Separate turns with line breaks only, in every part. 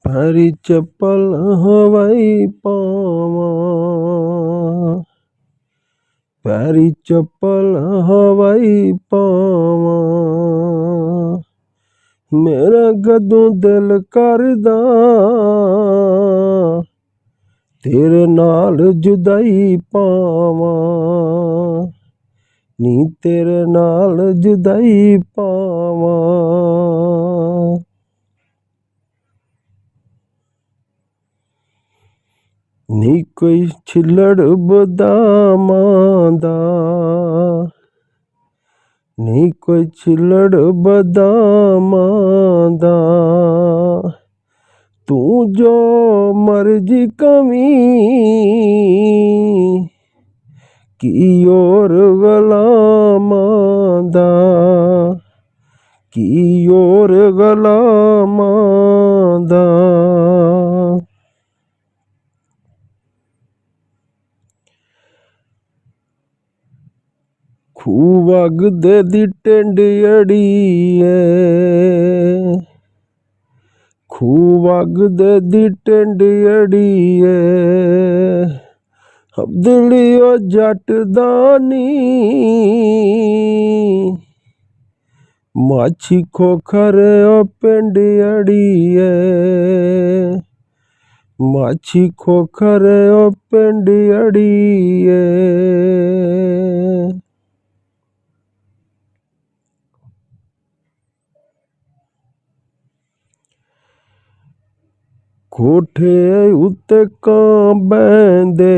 पैरी चप्पल हवाई पावां, पैरी चप्पल हवाई पावां, मेरा कदों दिल करदा तेरे नाल जुदाई पावां, नी तेरे नाल जुदाई पावां। नी कोई छिलड़ बदामां दा, नी कोई छिलड़ बदामां दा, तू जो मर्जी कवीं की और गलामां दा, की और गलामां दा। खूह वगदे दी टिंड अड़ीए, खूह वगदे दी टिंड अड़ीए, अब्दुलियो जट दा नी माछी खोखर ओ पिंड अड़ीए, माछी खोखर ओ पिंड अड़ीए। कोठे उत्ते कां बैंदे,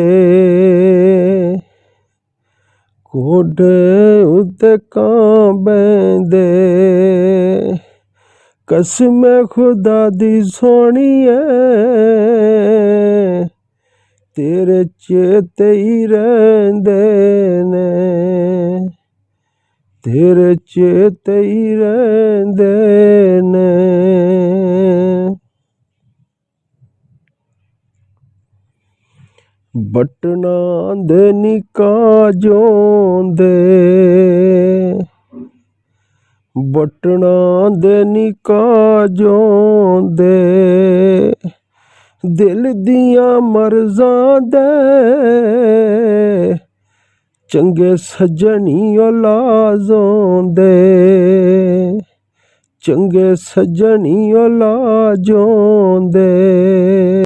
कोठे उत्ते कां बैंदे, कसम खुदा दी सोहणिए तेरे चेते ही रहिंदे ने, तेरे चेते ही रहिंदे ने। बटना दे निकाजों दे, बटना दे निकाजों दे, दिल दियां मर्ज़ां दे चंगे सज्जनी लाजों दे, चंगे सज्जनी लाजों दे।